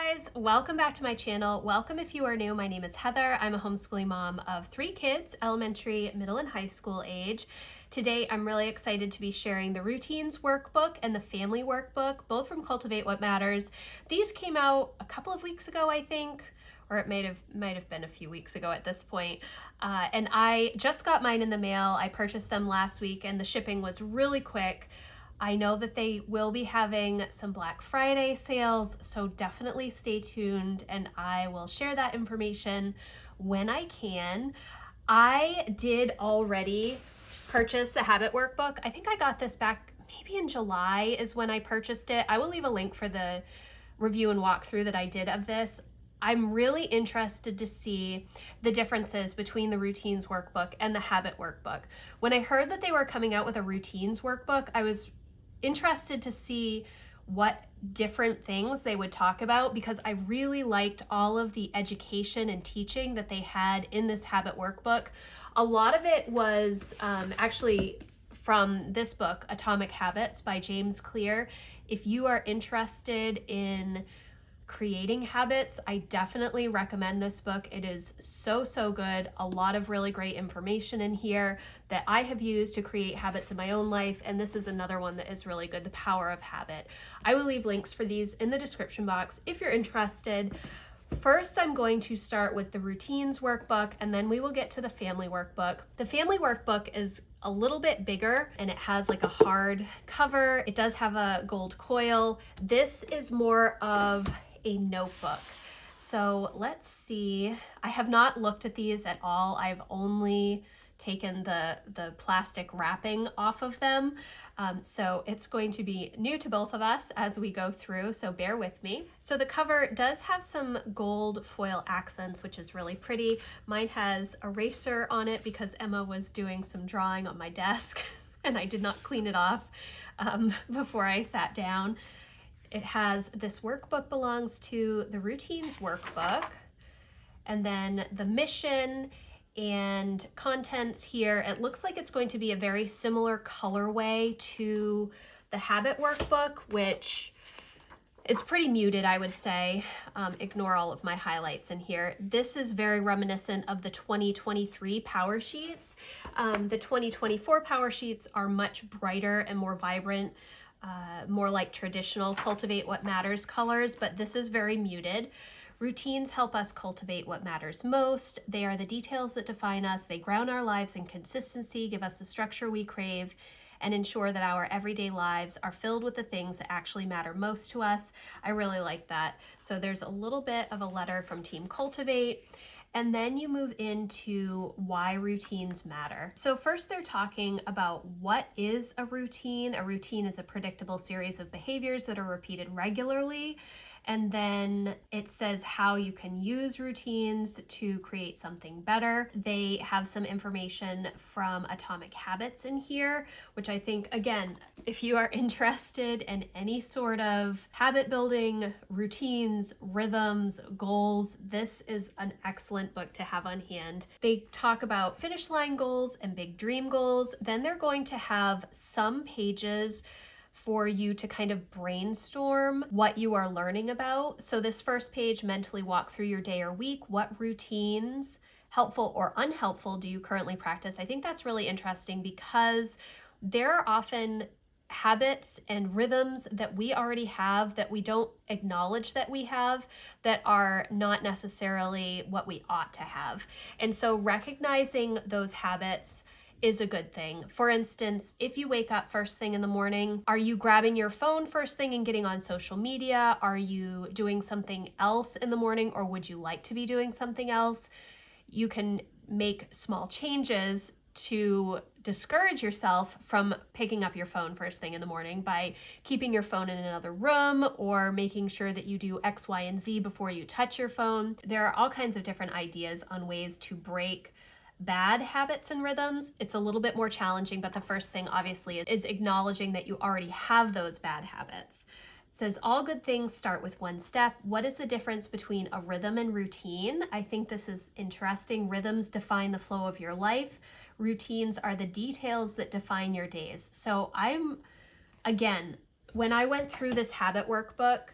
guys, welcome back to my channel. Welcome if you are new. My name is Heather. I'm a homeschooling mom of 3 kids, elementary, middle, and high school age. Today, I'm really excited to be sharing the Routines Workbook and the Family Workbook, both from Cultivate What Matters. These came out a couple of weeks ago, I think, or it might have been a few weeks ago at this point. And I just got mine in the mail. I purchased them last week and the shipping was really quick. I know that they will be having some Black Friday sales, so definitely stay tuned and I will share that information when I can. I did already purchase the Habit Workbook. I think I got this back maybe in July is when I purchased it. I will leave a link for the review and walkthrough that I did of this. I'm really interested to see the differences between the Routines Workbook and the Habit Workbook. When I heard that they were coming out with a Routines Workbook, I was interested to see what different things they would talk about because I really liked all of the education and teaching that they had in this Habit Workbook. A lot of it was actually from this book, Atomic Habits by James Clear. If you are interested in creating habits, I definitely recommend this book. It is so good. A lot of really great information in here that I have used to create habits in my own life, and this is another one that is really good, The Power of Habit. I will leave links for these in the description box if you're interested. First, I'm going to start with the Routines Workbook, and then we will get to the Family Workbook. The Family Workbook is a little bit bigger, and it has like a hard cover. It does have a gold coil. This is more of a notebook. So let's see. I have not looked at these at all. I've only taken the plastic wrapping off of them. So it's going to be new to both of us as we go through, so bear with me. So the cover does have some gold foil accents, which is really pretty. Mine has eraser on it because Emma was doing some drawing on my desk and I did not clean it off before I sat down. It has this workbook belongs to the Routines Workbook, and then the mission and contents here. It looks like it's going to be a very similar colorway to the Habit Workbook, which is pretty muted, I would say. Ignore all of my highlights in here. This is very reminiscent of the 2023 PowerSheets. The 2024 PowerSheets are much brighter and more vibrant, more like traditional Cultivate What Matters colors, but this is very muted. Routines help us cultivate what matters most. They are the details that define us. They ground our lives in consistency, give us the structure we crave, and ensure that our everyday lives are filled with the things that actually matter most to us. I really like that. So there's a little bit of a letter from Team Cultivate. And then you move into why routines matter. So first they're talking about what is a routine. A routine is a predictable series of behaviors that are repeated regularly. And then it says how you can use routines to create something better. They have some information from Atomic Habits in here, which I think, again, if you are interested in any sort of habit building, routines, rhythms, goals, this is an excellent book to have on hand. They talk about finish line goals and big dream goals. Then they're going to have some pages for you to kind of brainstorm what you are learning about. So this first page, mentally walk through your day or week. What routines, helpful or unhelpful, do you currently practice? I think that's really interesting because there are often habits and rhythms that we already have that we don't acknowledge that we have that are not necessarily what we ought to have. And so recognizing those habits is a good thing. For instance, if you wake up first thing in the morning, are you grabbing your phone first thing and getting on social media? Are you doing something else in the morning, or would you like to be doing something else? You can make small changes to discourage yourself from picking up your phone first thing in the morning by keeping your phone in another room or making sure that you do X, Y, and Z before you touch your phone. There are all kinds of different ideas on ways to break bad habits and rhythms. It's a little bit more challenging, but the first thing obviously is acknowledging that you already have those bad habits. It says all good things start with one step. What is the difference between a rhythm and routine? I think this is interesting. Rhythms define the flow of your life. Routines are the details that define your days. So again, when I went through this habit workbook,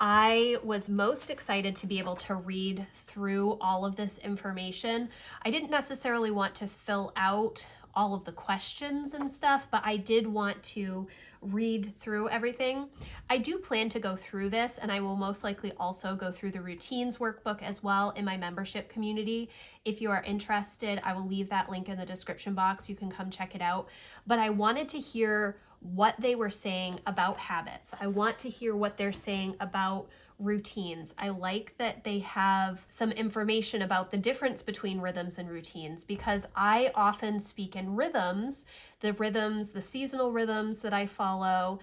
I was most excited to be able to read through all of this information. I didn't necessarily want to fill out all of the questions and stuff, but I did want to read through everything. I do plan to go through this, and I will most likely also go through the routines workbook as well in my membership community. If you are interested, I will leave that link in the description box. You can come check it out. But I wanted to hear what they were saying about habits. I want to hear what they're saying about routines. I like that they have some information about the difference between rhythms and routines, because I often speak in rhythms, the seasonal rhythms that I follow,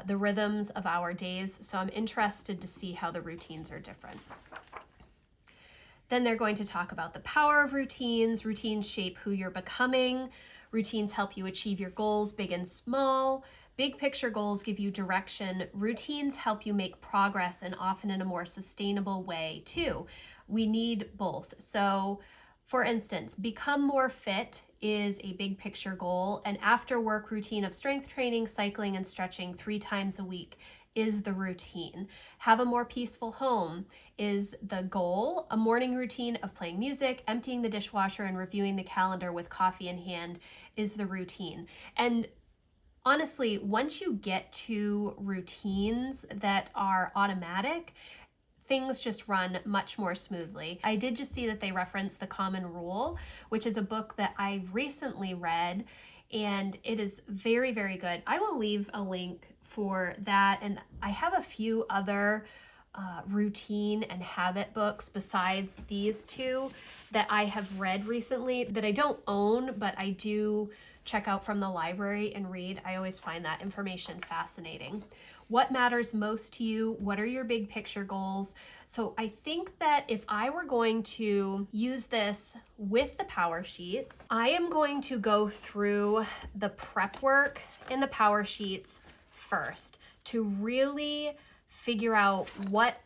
the rhythms of our days. So I'm interested to see how the routines are different. Then they're going to talk about the power of routines. Routines shape who you're becoming. Routines help you achieve your goals, big and small. Big picture goals give you direction. Routines help you make progress, and often in a more sustainable way too. We need both. So for instance, become more fit is a big picture goal. An after work routine of strength training, cycling, and stretching 3 times a week is the routine. Have a more peaceful home is the goal. A morning routine of playing music, emptying the dishwasher, and reviewing the calendar with coffee in hand is the routine. And honestly, once you get to routines that are automatic, things just run much more smoothly. I did just see that they referenced The Common Rule, which is a book that I recently read, and it is very, very good. I will leave a link for that, and I have a few other routine and habit books besides these two that I have read recently that I don't own, but I do check out from the library and read. I always find that information fascinating. What matters most to you? What are your big picture goals? So I think that if I were going to use this with the Power Sheets, I am going to go through the prep work in the Power Sheets first to really figure out what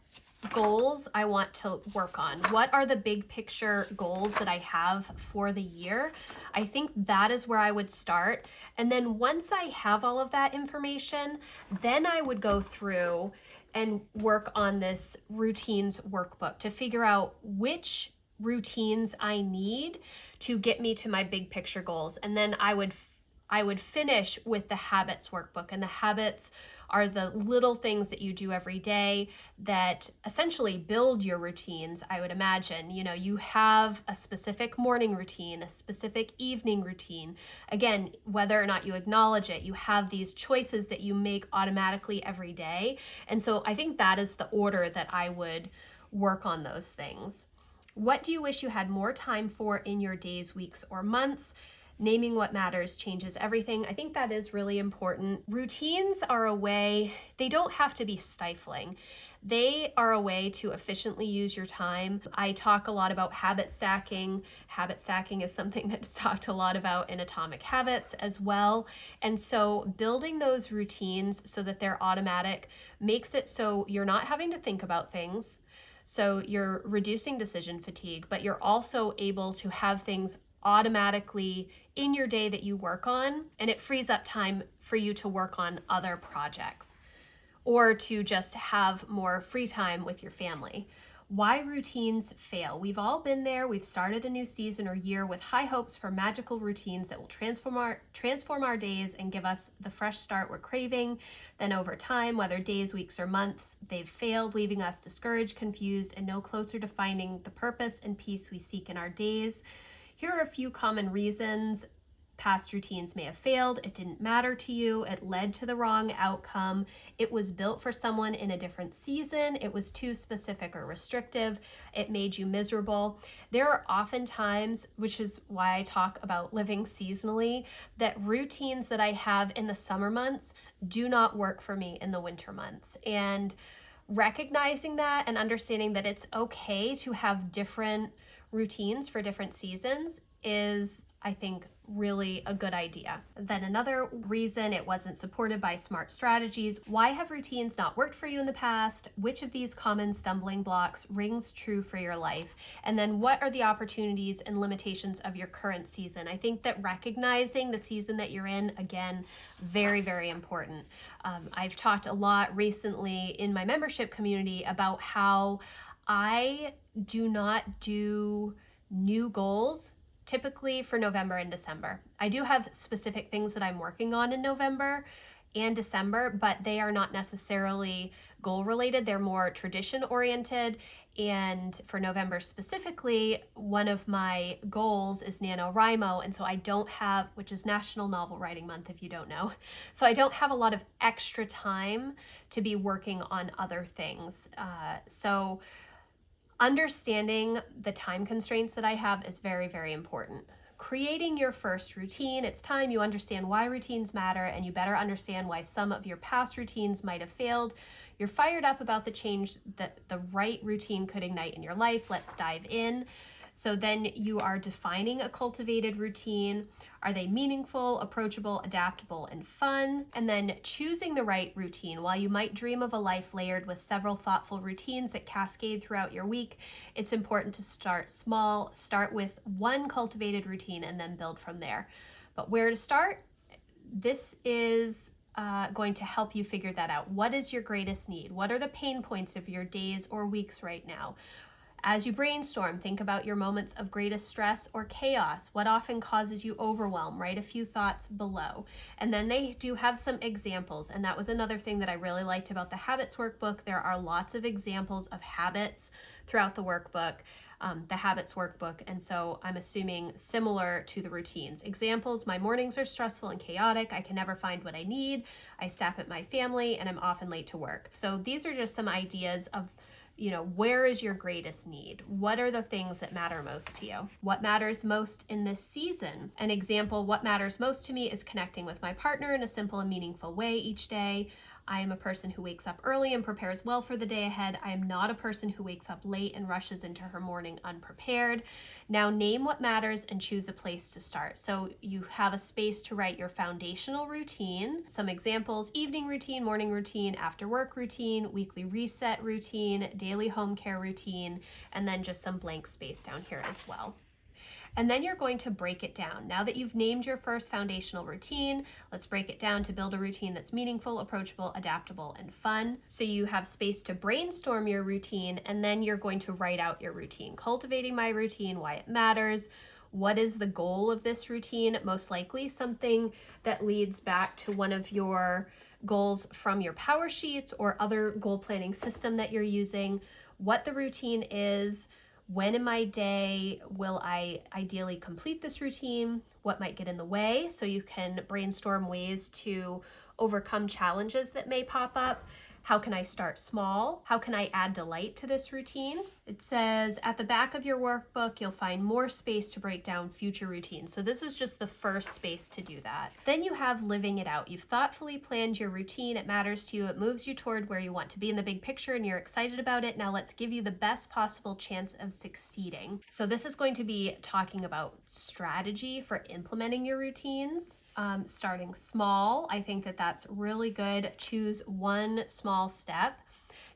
goals I want to work on. What are the big picture goals that I have for the year? I think that is where I would start. And then once I have all of that information, then I would go through and work on this routines workbook to figure out which routines I need to get me to my big picture goals. And then I would finish with the habits workbook, and the habits are the little things that you do every day that essentially build your routines. I would imagine, you have a specific morning routine, a specific evening routine. Again, whether or not you acknowledge it, you have these choices that you make automatically every day. And so I think that is the order that I would work on those things. What do you wish you had more time for in your days, weeks, or months? Naming what matters changes everything. I think that is really important. Routines are a way, they don't have to be stifling. They are a way to efficiently use your time. I talk a lot about habit stacking. Habit stacking is something that's talked a lot about in Atomic Habits as well. And so building those routines so that they're automatic makes it so you're not having to think about things. So you're reducing decision fatigue, but you're also able to have things automatically in your day that you work on, and it frees up time for you to work on other projects or to just have more free time with your family. Why routines fail. We've all been there. We've started a new season or year with high hopes for magical routines that will transform our days and give us the fresh start we're craving. Then over time, whether days, weeks, or months, they've failed, leaving us discouraged, confused, and no closer to finding the purpose and peace we seek in our days. Here are a few common reasons past routines may have failed. It didn't matter to you. It led to the wrong outcome. It was built for someone in a different season. It was too specific or restrictive. It made you miserable. There are often times, which is why I talk about living seasonally, that routines that I have in the summer months do not work for me in the winter months. And recognizing that and understanding that it's okay to have different routines for different seasons is, I think, really a good idea. Then another reason it wasn't supported by SMART strategies: why have routines not worked for you in the past? Which of these common stumbling blocks rings true for your life? And then what are the opportunities and limitations of your current season? I think that recognizing the season that you're in, again, very, very important. I've talked a lot recently in my membership community about how I do not do new goals typically for November and December. I do have specific things that I'm working on in November and December, but they are not necessarily goal related. They're more tradition oriented. And for November specifically, one of my goals is NaNoWriMo. And so I don't have, which is National Novel Writing Month, if you don't know. So I don't have a lot of extra time to be working on other things. So understanding the time constraints that I have is very, very important. Creating your first routine, it's time you understand why routines matter, and you better understand why some of your past routines might have failed. You're fired up about the change that the right routine could ignite in your life. Let's dive in. So then you are defining a cultivated routine. Are they meaningful, approachable, adaptable, and fun? And then choosing the right routine. While you might dream of a life layered with several thoughtful routines that cascade throughout your week, it's important to start small. Start with one cultivated routine and then build from there. But where to start? This is going to help you figure that out. What is your greatest need? What are the pain points of your days or weeks right now? As you brainstorm, think about your moments of greatest stress or chaos. What often causes you overwhelm? Write a few thoughts below. And then they do have some examples. And that was another thing that I really liked about the Habits Workbook. There are lots of examples of habits throughout the workbook, the Habits Workbook. And so I'm assuming similar to the routines. Examples: my mornings are stressful and chaotic. I can never find what I need. I snap at my family and I'm often late to work. So these are just some ideas of, where is your greatest need? What are the things that matter most to you? What matters most in this season? An example: what matters most to me is connecting with my partner in a simple and meaningful way each day. I am a person who wakes up early and prepares well for the day ahead. I am not a person who wakes up late and rushes into her morning unprepared. Now name what matters and choose a place to start. So you have a space to write your foundational routine. Some examples: evening routine, morning routine, after work routine, weekly reset routine, daily home care routine, and then just some blank space down here as well. And then you're going to break it down. Now that you've named your first foundational routine, let's break it down to build a routine that's meaningful, approachable, adaptable, and fun. So you have space to brainstorm your routine, and then you're going to write out your routine. Cultivating my routine, why it matters. What is the goal of this routine? Most likely something that leads back to one of your goals from your PowerSheets or other goal planning system that you're using. What the routine is. When in my day will I ideally complete this routine? What might get in the way? So you can brainstorm ways to overcome challenges that may pop up. How can I start small? How can I add delight to this routine? It says at the back of your workbook, you'll find more space to break down future routines. So this is just the first space to do that. Then you have living it out. You've thoughtfully planned your routine. It matters to you. It moves you toward where you want to be in the big picture and you're excited about it. Now let's give you the best possible chance of succeeding. So this is going to be talking about strategy for implementing your routines. Starting small. I think that that's really good. Choose one small step.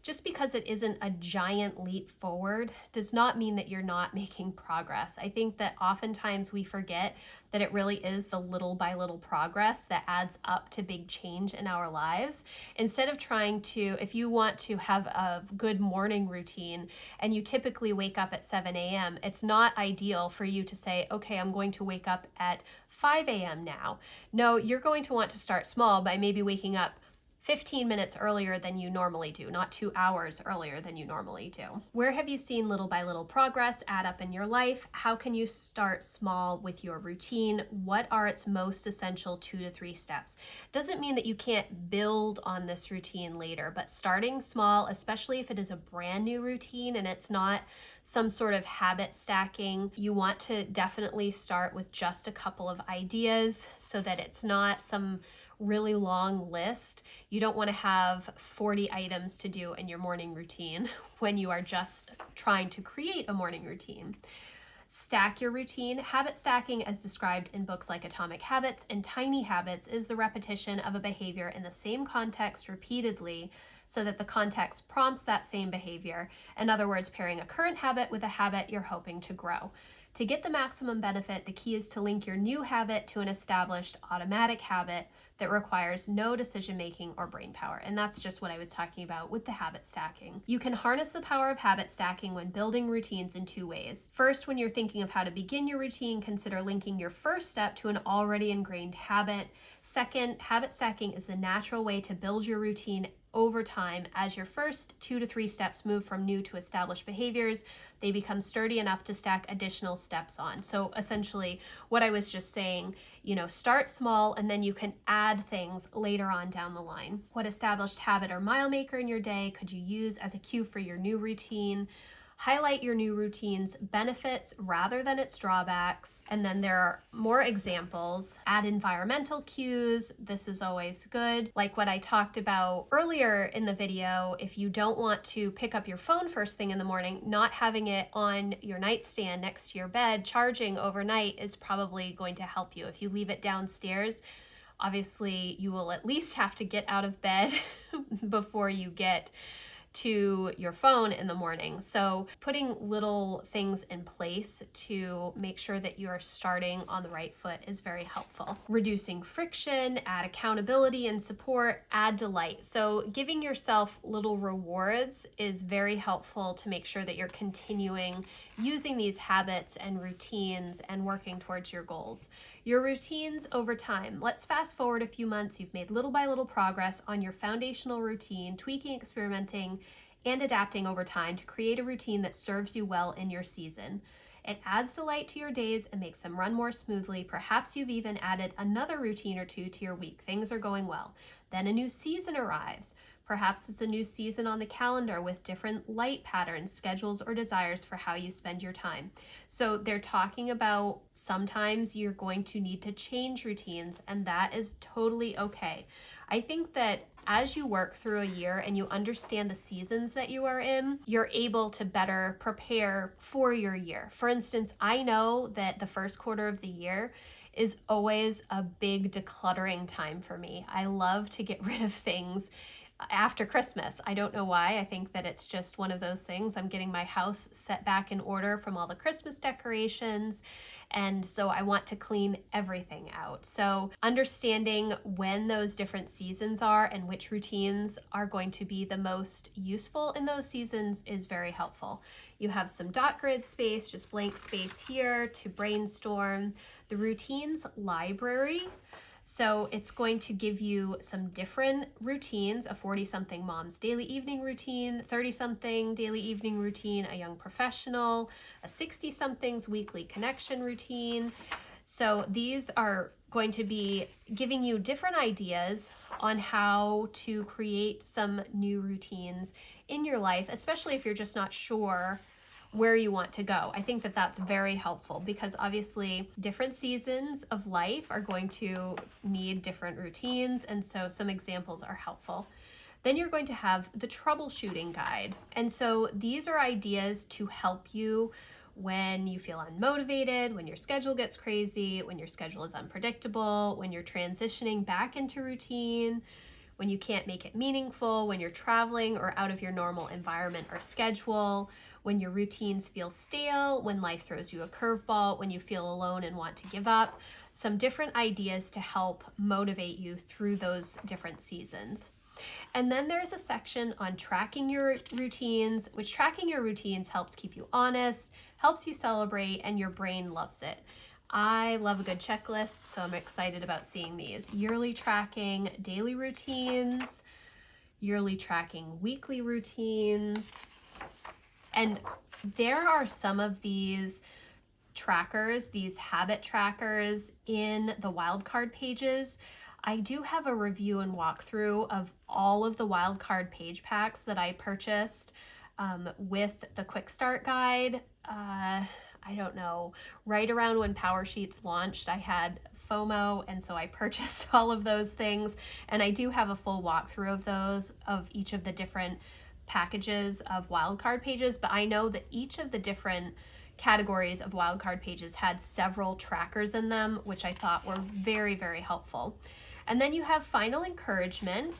Just because it isn't a giant leap forward does not mean that you're not making progress. I think that oftentimes we forget that it really is the little by little progress that adds up to big change in our lives. Instead of trying to, if you want to have a good morning routine and you typically wake up at 7 a.m., it's not ideal for you to say, okay, I'm going to wake up at 5 a.m. now. No, you're going to want to start small by maybe waking up 15 minutes earlier than you normally do, not 2 hours earlier than you normally do. Where have you seen little by little progress add up in your life? How can you start small with your routine? What are its most essential 2 to 3 steps? Doesn't mean that you can't build on this routine later, but starting small, especially if it is a brand new routine and it's not some sort of habit stacking, you want to definitely start with just a couple of ideas so that it's not some really long list. You don't want to have 40 items to do in your morning routine when you are just trying to create a morning routine. Stack your routine. Habit stacking, as described in books like Atomic Habits and Tiny Habits, is the repetition of a behavior in the same context repeatedly so that the context prompts that same behavior. In other words, pairing a current habit with a habit you're hoping to grow. To get the maximum benefit, the key is to link your new habit to an established automatic habit that requires no decision making or brain power. And that's just what I was talking about with the habit stacking. You can harness the power of habit stacking when building routines in 2 ways. First, when you're thinking of how to begin your routine, consider linking your first step to an already ingrained habit. Second, habit stacking is the natural way to build your routine over time. As your first 2 to 3 steps move from new to established behaviors, they become sturdy enough to stack additional steps on. So essentially what I was just saying, start small and then you can add things later on down the line. What established habit or mile maker in your day could you use as a cue for your new routine? Highlight your new routine's benefits rather than its drawbacks. And then there are more examples. Add environmental cues. This is always good. Like what I talked about earlier in the video, if you don't want to pick up your phone first thing in the morning, not having it on your nightstand next to your bed charging overnight is probably going to help you. If you leave it downstairs, obviously you will at least have to get out of bed before you get to your phone in the morning. So putting little things in place to make sure that you are starting on the right foot is very helpful. Reducing friction, add accountability and support, add delight. So giving yourself little rewards is very helpful to make sure that you're continuing using these habits and routines and working towards your goals. Your routines over time. Let's fast forward a few months. You've made little by little progress on your foundational routine, tweaking, experimenting, and adapting over time to create a routine that serves you well in your season. It adds delight to your days and makes them run more smoothly. Perhaps you've even added another routine or two to your week. Things are going well. Then a new season arrives. Perhaps it's a new season on the calendar with different light patterns, schedules, or desires for how you spend your time. So they're talking about sometimes you're going to need to change routines, and that is totally okay. I think that as you work through a year and you understand the seasons that you are in, you're able to better prepare for your year. For instance, I know that the first quarter of the year is always a big decluttering time for me. I love to get rid of things after Christmas. I don't know why. I think that it's just one of those things. I'm getting my house set back in order from all the Christmas decorations. And so I want to clean everything out. So understanding when those different seasons are and which routines are going to be the most useful in those seasons is very helpful. You have some dot grid space, just blank space here to brainstorm. The routines library. So it's going to give you some different routines, a 40-something mom's daily evening routine, 30-something daily evening routine, a young professional, a 60-something's weekly connection routine. So these are going to be giving you different ideas on how to create some new routines in your life, especially if you're just not sure where you want to go. I think that that's very helpful because obviously different seasons of life are going to need different routines, and so some examples are helpful. Then you're going to have the troubleshooting guide. And so these are ideas to help you when you feel unmotivated, when your schedule gets crazy, when your schedule is unpredictable, when you're transitioning back into routine, when you can't make it meaningful, when you're traveling or out of your normal environment or schedule, when your routines feel stale, when life throws you a curveball, when you feel alone and want to give up. Some different ideas to help motivate you through those different seasons. And then there's a section on tracking your routines, which tracking your routines helps keep you honest, helps you celebrate, and your brain loves it. I love a good checklist, so I'm excited about seeing these. Yearly tracking, daily routines, yearly tracking, weekly routines. And there are some of these trackers, these habit trackers in the wildcard pages. I do have a review and walkthrough of all of the wildcard page packs that I purchased with the Quick Start Guide. I don't know, right around when PowerSheets launched, I had FOMO, and so I purchased all of those things. And I do have a full walkthrough of those, of each of the different packages of wildcard pages, but I know that each of the different categories of wildcard pages had several trackers in them, which I thought were very, very helpful. And then you have final encouragement,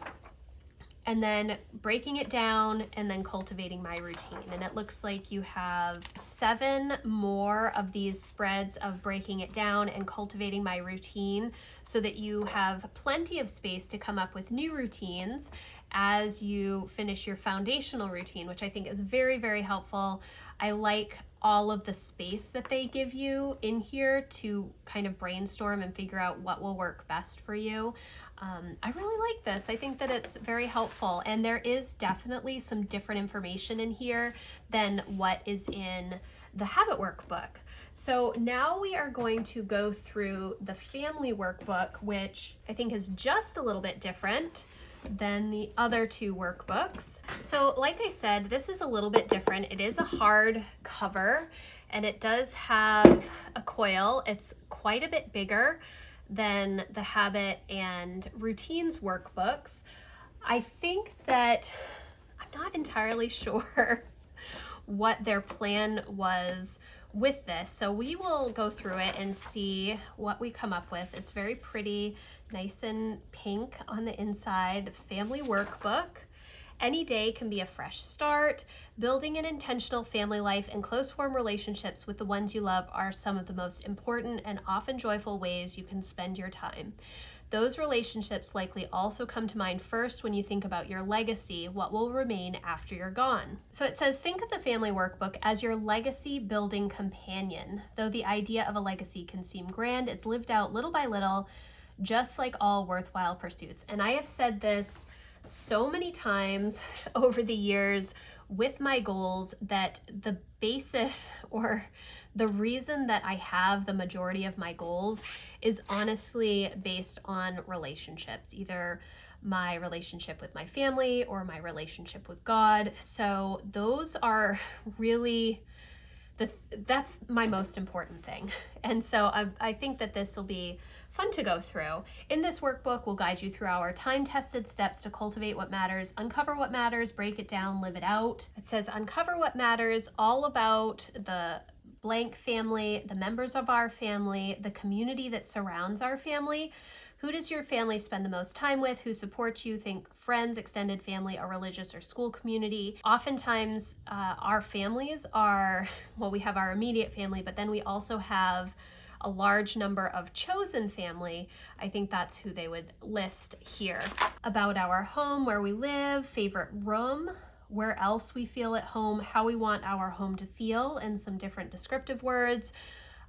and then breaking it down, and then cultivating my routine. And it looks like you have 7 more of these spreads of breaking it down and cultivating my routine, so that you have plenty of space to come up with new routines as you finish your foundational routine, which I think is very, very helpful. I like all of the space that they give you in here to kind of brainstorm and figure out what will work best for you. I really like this. I think that it's very helpful, and there is definitely some different information in here than what is in the habit workbook. So now we are going to go through the family workbook, which I think is just a little bit different than the other 2 workbooks. So like I said, this is a little bit different. It is a hard cover, and it does have a coil. It's quite a bit bigger than the habit and routines workbooks. I think that I'm not entirely sure what their plan was with this. So we will go through it and see what we come up with. It's very pretty, nice and pink on the inside. Family workbook. Any day can be a fresh start. Building an intentional family life and close warm relationships with the ones you love are some of the most important and often joyful ways you can spend your time. Those relationships likely also come to mind first when you think about your legacy, what will remain after you're gone. So it says, think of the family workbook as your legacy building companion. Though the idea of a legacy can seem grand, it's lived out little by little, just like all worthwhile pursuits. And I have said this so many times over the years with my goals, that the basis or the reason that I have the majority of my goals is honestly based on relationships, either my relationship with my family or my relationship with God. So those are really that's my most important thing. And so I think that this will be fun to go through. In this workbook, we'll guide you through our time-tested steps to cultivate what matters, uncover what matters, break it down, live it out. It says uncover what matters, all about the blank family, the members of our family, the community that surrounds our family. Who does your family spend the most time with? Who supports you? Think friends, extended family, a religious or school community. Oftentimes, our families are, well, we have our immediate family, but then we also have a large number of chosen family. I think that's who they would list here. About our home, where we live, favorite room, where else we feel at home, how we want our home to feel, and some different descriptive words.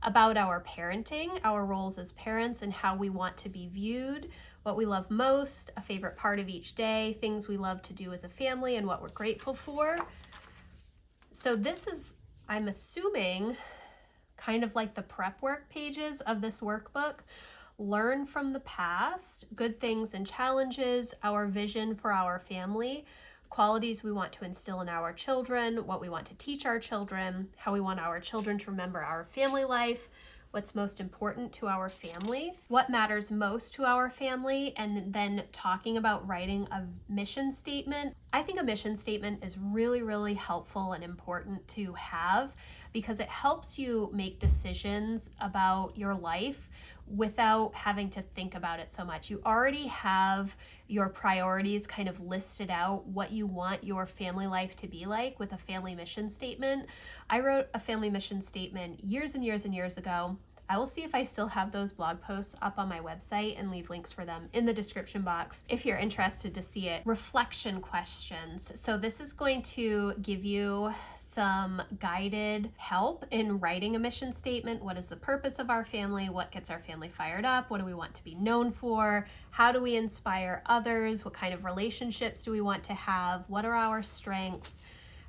About our parenting, our roles as parents and how we want to be viewed, what we love most, a favorite part of each day, things we love to do as a family and what we're grateful for. So this is, I'm assuming, kind of like the prep work pages of this workbook. Learn from the past, good things and challenges, our vision for our family, qualities we want to instill in our children, what we want to teach our children, how we want our children to remember our family life, what's most important to our family, what matters most to our family, and then talking about writing a mission statement. I think a mission statement is really, really helpful and important to have, because it helps you make decisions about your life without having to think about it so much. You already have your priorities kind of listed out, what you want your family life to be like with a family mission statement. I wrote a family mission statement years and years and years ago. I will see if I still have those blog posts up on my website and leave links for them in the description box if you're interested to see it. Reflection questions. So this is going to give you some guided help in writing a mission statement. What is the purpose of our family? What gets our family fired up? What do we want to be known for? How do we inspire others? What kind of relationships do we want to have? What are our strengths?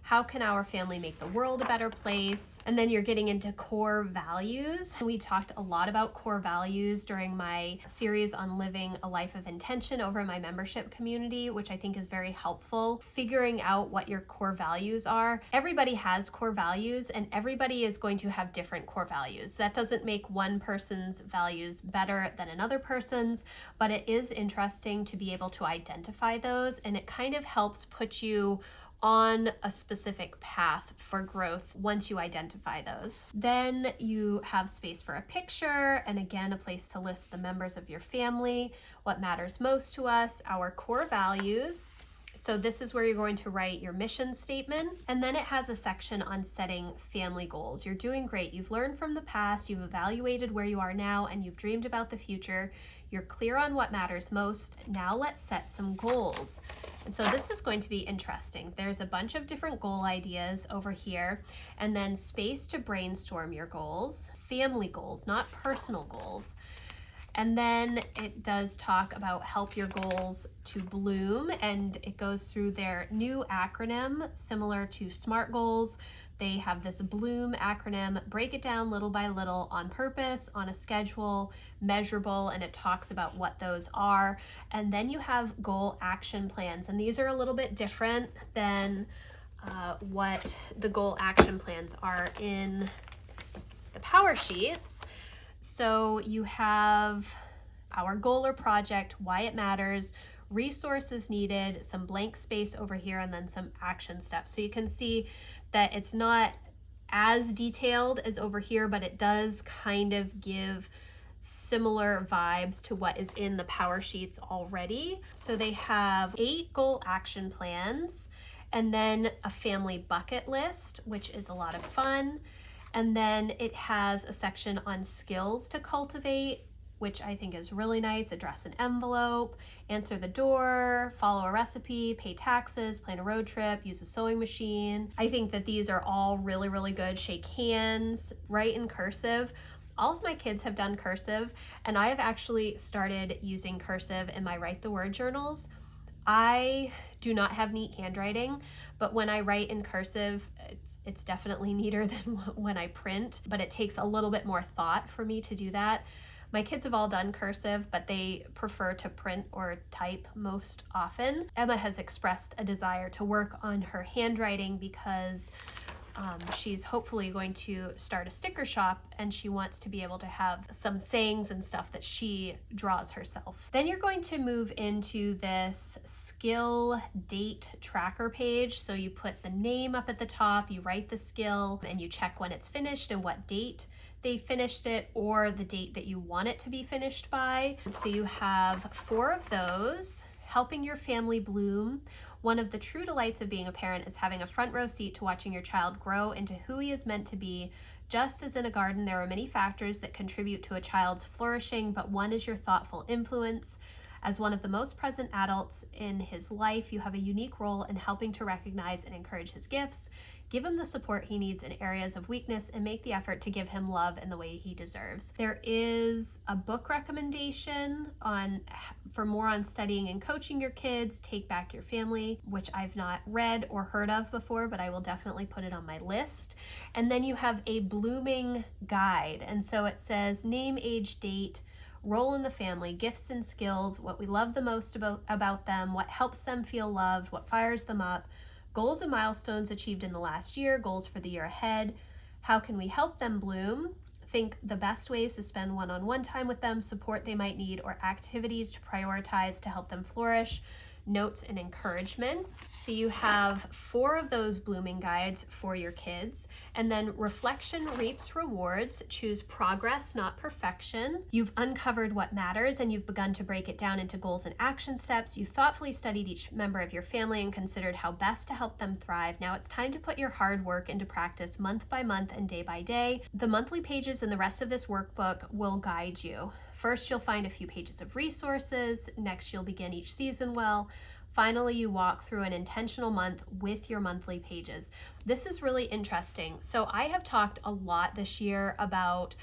How can our family make the world a better place? And then you're getting into core values. We talked a lot about core values during my series on living a life of intention over in my membership community, which I think is very helpful. Figuring out what your core values are. Everybody has core values, and everybody is going to have different core values. That doesn't make one person's values better than another person's, but it is interesting to be able to identify those, and it kind of helps put you on a specific path for growth once you identify those. Then you have space for a picture, and again, a place to list the members of your family, what matters most to us, our core values. So this is where you're going to write your mission statement. And then it has a section on setting family goals. You're doing great. You've learned from the past, you've evaluated where you are now, and you've dreamed about the future. You're clear on what matters most. Now let's set some goals. And so this is going to be interesting. There's a bunch of different goal ideas over here, and then space to brainstorm your goals, family goals, not personal goals. And then it does talk about help your goals to bloom, and it goes through their new acronym similar to SMART goals. They have this BLOOM acronym, break it down little by little, on purpose, on a schedule, measurable, and it talks about what those are. And then you have goal action plans, and these are a little bit different than what the goal action plans are in the PowerSheets. So you have our goal or project, why it matters, resources needed, some blank space over here, and then some action steps. So you can see that it's not as detailed as over here, but it does kind of give similar vibes to what is in the PowerSheets already. So they have 8 goal action plans, and then a family bucket list, which is a lot of fun. And then it has a section on skills to cultivate, which I think is really nice. Address an envelope, answer the door, follow a recipe, pay taxes, plan a road trip, use a sewing machine. I think that these are all really, really good. Shake hands, write in cursive. All of my kids have done cursive, and I have actually started using cursive in my write the word journals. I do not have neat handwriting, but when I write in cursive, it's definitely neater than when I print, but it takes a little bit more thought for me to do that. My kids have all done cursive, but they prefer to print or type most often. Emma has expressed a desire to work on her handwriting because she's hopefully going to start a sticker shop, and she wants to be able to have some sayings and stuff that she draws herself. Then you're going to move into this skill date tracker page. So you put the name up at the top, you write the skill, and you check when it's finished and what date they finished it, or the date that you want it to be finished by. So you have 4 of those. Helping your family bloom. One of the true delights of being a parent is having a front row seat to watching your child grow into who he is meant to be. Just as in a garden, there are many factors that contribute to a child's flourishing, but one is your thoughtful influence. As one of the most present adults in his life, you have a unique role in helping to recognize and encourage his gifts, give him the support he needs in areas of weakness, and make the effort to give him love in the way he deserves. There is a book recommendation for more on studying and coaching your kids, Take Back Your Family, which I've not read or heard of before, but I will definitely put it on my list. And then you have a blooming guide. And so it says name, age, date, role in the family, gifts and skills, what we love the most about them, what helps them feel loved, what fires them up, goals and milestones achieved in the last year, goals for the year ahead, how can we help them bloom, think the best ways to spend one-on-one time with them, support they might need, or activities to prioritize to help them flourish, notes and encouragement. So you have 4 of those blooming guides for your kids. And then reflection reaps rewards. Choose progress, not perfection. You've uncovered what matters, and you've begun to break it down into goals and action steps. You've thoughtfully studied each member of your family and considered how best to help them thrive. Now it's time to put your hard work into practice month by month and day by day. The monthly pages and the rest of this workbook will guide you. First, you'll find a few pages of resources. Next, you'll begin each season well. Finally, you walk through an intentional month with your monthly pages. This is really interesting. So I have talked a lot this year about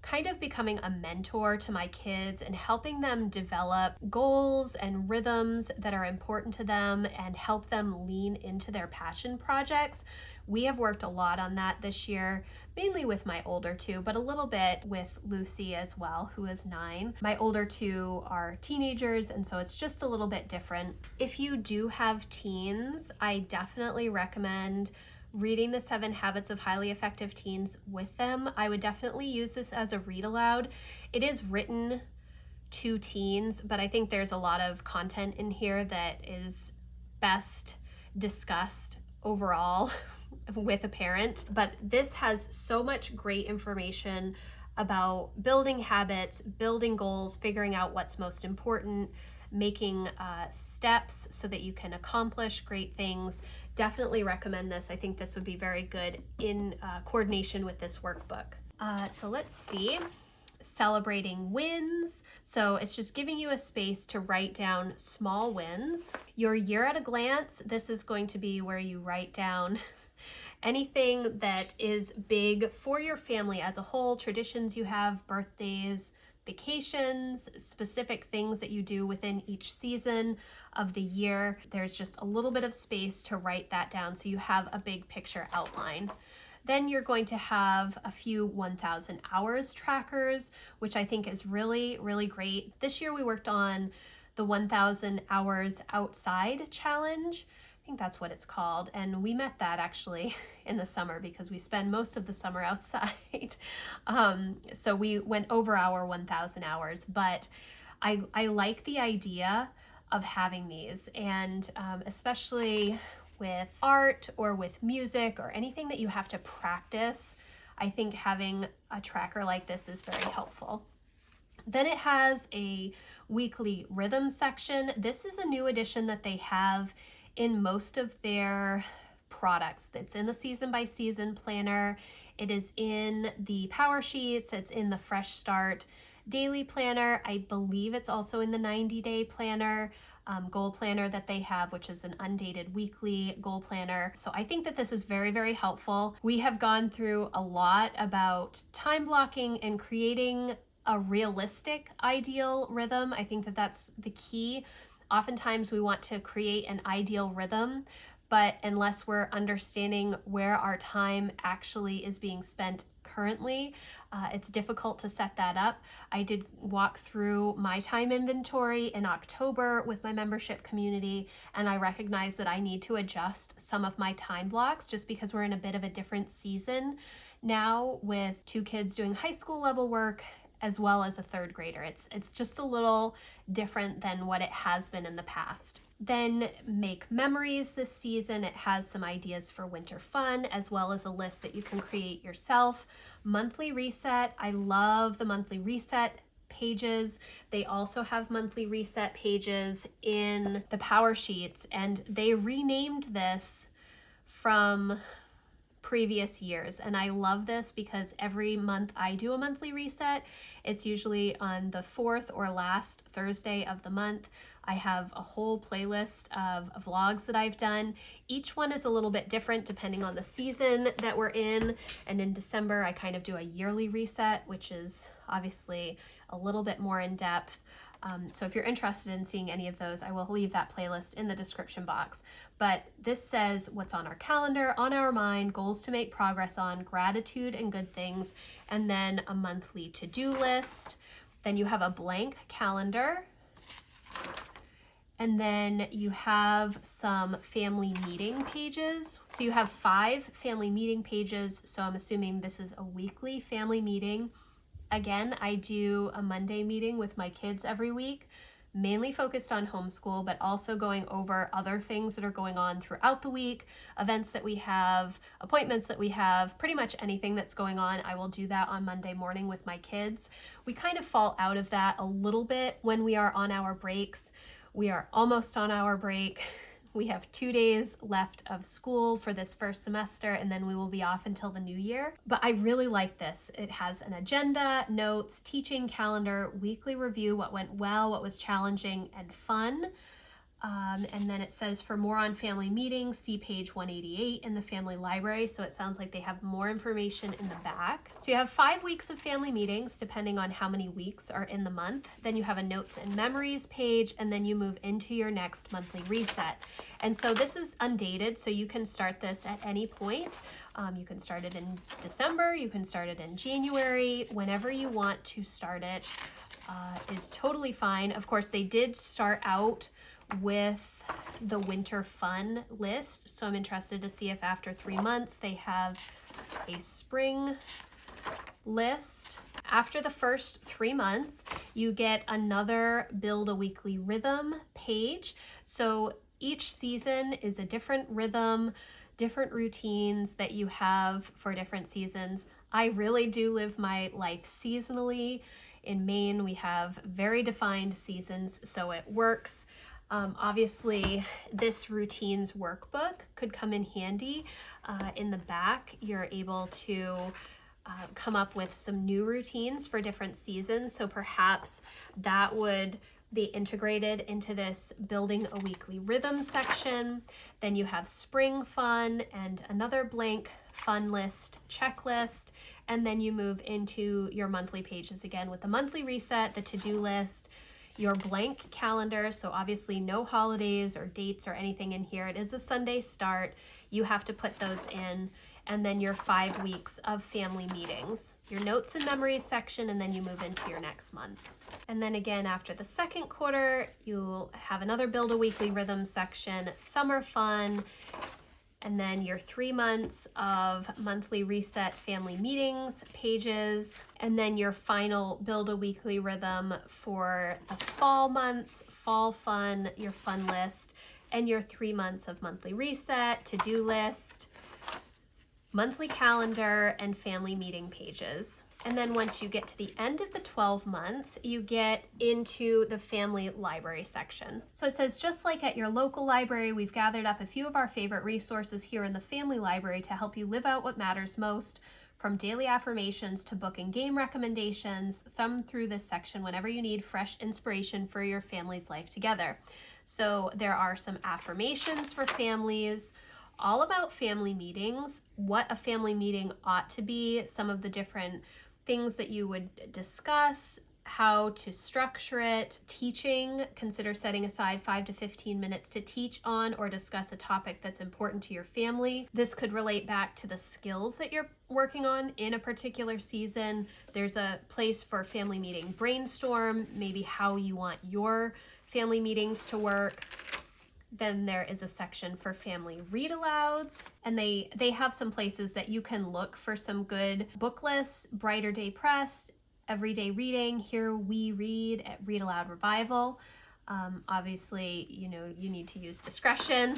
kind of becoming a mentor to my kids and helping them develop goals and rhythms that are important to them and help them lean into their passion projects. We have worked a lot on that this year, mainly with my older 2, but a little bit with Lucy as well, who is 9. My older 2 are teenagers, and so it's just a little bit different. If you do have teens, I definitely recommend reading the 7 Habits of Highly Effective Teens with them. I would definitely use this as a read aloud. It is written to teens, but I think there's a lot of content in here that is best discussed overall with a parent, but this has so much great information about building habits, building goals, figuring out what's most important, making steps so that you can accomplish great things. Definitely recommend this. I think this would be very good in coordination with this workbook. So let's see. Celebrating wins. So it's just giving you a space to write down small wins. Your year at a glance. This is going to be where you write down anything that is big for your family as a whole, traditions you have, birthdays, vacations, specific things that you do within each season of the year. There's just a little bit of space to write that down so you have a big picture outline. Then you're going to have a few 1,000 hours trackers, which I think is really, really great. This year we worked on the 1,000 hours outside challenge. I think that's what it's called. And we met that actually in the summer because we spend most of the summer outside. So we went over our 1,000 hours, but I like the idea of having these, and especially with art or with music or anything that you have to practice, I think having a tracker like this is very helpful. Then it has a weekly rhythm section. This is a new addition that they have in most of their products. It's in the season by season planner. It is in the PowerSheets. It's in the Fresh Start daily planner. I believe it's also in the 90-day planner. Goal planner that they have, which is an undated weekly goal planner. So I think that this is very, very helpful. We have gone through a lot about time blocking and creating a realistic ideal rhythm. I think that that's the key. Oftentimes we want to create an ideal rhythm, but unless we're understanding where our time actually is being spent currently, it's difficult to set that up. I did walk through my time inventory in October with my membership community, and I recognize that I need to adjust some of my time blocks just because we're in a bit of a different season now with 2 kids doing high school level work as well as a 3rd grader. It's just a little different than what it has been in the past. Then make memories this season. It has some ideas for winter fun as well as a list that you can create yourself. Monthly reset. I love the monthly reset pages. They also have monthly reset pages in the PowerSheets, and they renamed this from previous years. And I love this because every month I do a monthly reset. It's usually on the 4th or last Thursday of the month. I have a whole playlist of vlogs that I've done. Each one is a little bit different depending on the season that we're in. And in December, I kind of do a yearly reset, which is obviously a little bit more in depth. So if you're interested in seeing any of those, I will leave that playlist in the description box. But this says what's on our calendar, on our mind, goals to make progress on, gratitude and good things, and then a monthly to-do list. Then you have a blank calendar. And then you have some family meeting pages. So you have 5 family meeting pages. So I'm assuming this is a weekly family meeting. Again, I do a Monday meeting with my kids every week, mainly focused on homeschool, but also going over other things that are going on throughout the week, events that we have, appointments that we have, pretty much anything that's going on. I will do that on Monday morning with my kids. We kind of fall out of that a little bit when we are on our breaks. We are almost on our break. We have 2 days left of school for this first semester, and then we will be off until the new year. But I really like this. It has an agenda, notes, teaching calendar, weekly review, what went well, what was challenging and fun. And then it says for more on family meetings, see page 188 in the family library. So it sounds like they have more information in the back. So you have 5 weeks of family meetings, depending on how many weeks are in the month. Then you have a notes and memories page, and then you move into your next monthly reset. And so this is undated, so you can start this at any point. You can start it in December, you can start it in January, whenever you want to start it is totally fine. Of course, they did start out with the winter fun list, so I'm interested to see if after 3 months they have a spring list. After the first 3 months, you get another build a weekly rhythm page. So each season is a different rhythm. different routines that you have for different seasons. I really do live my life seasonally. In Maine, we have very defined seasons, so it works. Obviously, this routines workbook could come in handy. In the back, you're able to come up with some new routines for different seasons. So perhaps that would be integrated into this building a weekly rhythm section. Then you have spring fun and another blank fun list checklist. And then you move into your monthly pages again with the monthly reset, the to-do list, your blank calendar. So obviously no holidays or dates or anything in here. It is a Sunday start. You have to put those in. And then your 5 weeks of family meetings, your notes and memories section, and then you move into your next month. And then again, after the second quarter, you'll have another build a weekly rhythm section, summer fun, and then your 3 months of monthly reset family meetings pages, and then your final build a weekly rhythm for the fall months, fall fun, your fun list, and your 3 months of monthly reset, to-do list, monthly calendar, and family meeting pages. And then once you get to the end of the 12 months, you get into the family library section. So it says, just like at your local library, we've gathered up a few of our favorite resources here in the family library to help you live out what matters most. From daily affirmations to book and game recommendations, thumb through this section whenever you need fresh inspiration for your family's life together. So there are some affirmations for families, all about family meetings, what a family meeting ought to be, some of the different things that you would discuss, how to structure it, teaching, consider setting aside 5 to 15 minutes to teach on or discuss a topic that's important to your family. This could relate back to the skills that you're working on in a particular season. There's a place for family meeting brainstorm, maybe how you want your family meetings to work. Then there is a section for family read alouds, and they have some places that you can look for some good book lists, Brighter Day Press, Everyday Reading, Here We Read at Read Aloud Revival. Obviously, you need to use discretion.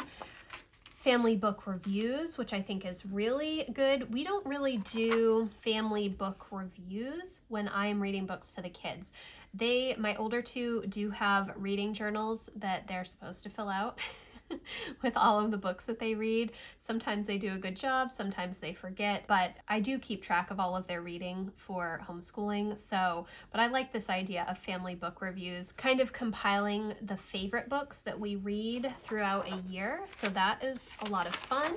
Family book reviews, which I think is really good. We don't really do family book reviews when I'm reading books to the kids. My older two do have reading journals that they're supposed to fill out with all of the books that they read. Sometimes they do a good job, sometimes they forget, but I do keep track of all of their reading for homeschooling. But I like this idea of family book reviews, kind of compiling the favorite books that we read throughout a year. So that is a lot of fun.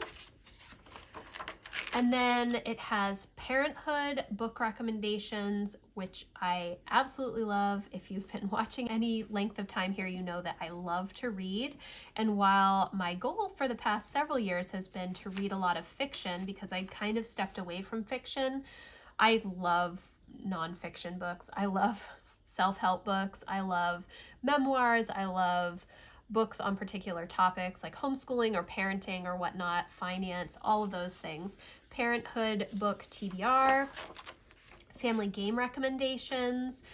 And then it has parenthood book recommendations, which I absolutely love. If you've been watching any length of time here, you know that I love to read. And while my goal for the past several years has been to read a lot of fiction, because I kind of stepped away from fiction, I love nonfiction books. I love self-help books. I love memoirs. I love books on particular topics like homeschooling or parenting or whatnot, finance, all of those things. Parenthood book TBR, family game recommendations.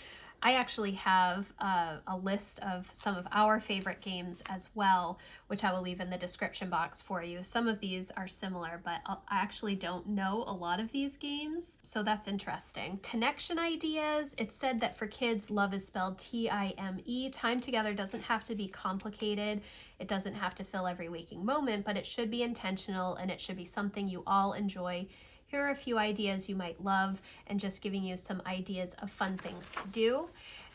I actually have a list of some of our favorite games as well, which I will leave in the description box for you. Some of these are similar, but I actually don't know a lot of these games, so that's interesting. Connection ideas. It said that for kids, love is spelled T-I-M-E. Time together doesn't have to be complicated. It doesn't have to fill every waking moment, but it should be intentional and it should be something you all enjoy. Here are a few ideas you might love, and just giving you some ideas of fun things to do.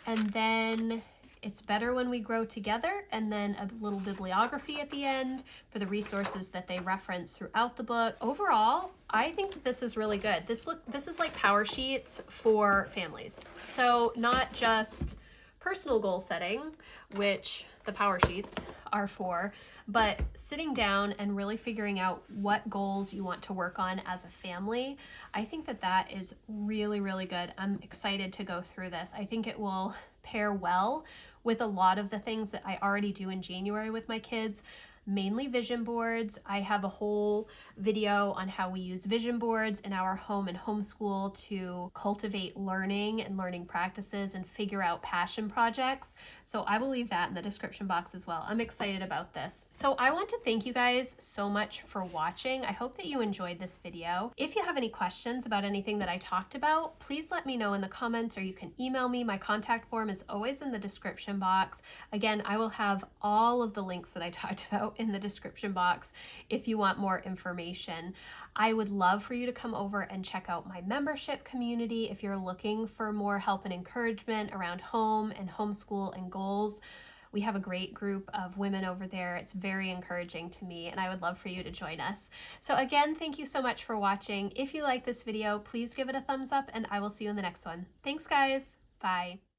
And then it's better when we grow together, and then a little bibliography at the end for the resources that they reference throughout the book. Overall, I think that this is really good. This is like power sheets for families. So not just personal goal setting, which the power sheets are for, but sitting down and really figuring out what goals you want to work on as a family. I think that that is really, really good. I'm excited to go through this. I think it will pair well with a lot of the things that I already do in January with my kids. mainly vision boards. I have a whole video on how we use vision boards in our home and homeschool to cultivate learning and learning practices and figure out passion projects. So I will leave that in the description box as well. I'm excited about this. So I want to thank you guys so much for watching. I hope that you enjoyed this video. If you have any questions about anything that I talked about, please let me know in the comments, or you can email me. My contact form is always in the description box. Again, I will have all of the links that I talked about in the description box if you want more information. I would love for you to come over and check out my membership community if you're looking for more help and encouragement around home and homeschool and goals. We have a great group of women over there. It's very encouraging to me, and I would love for you to join us. So again, thank you so much for watching. If you like this video, please give it a thumbs up, and I will see you in the next one. Thanks, guys. Bye.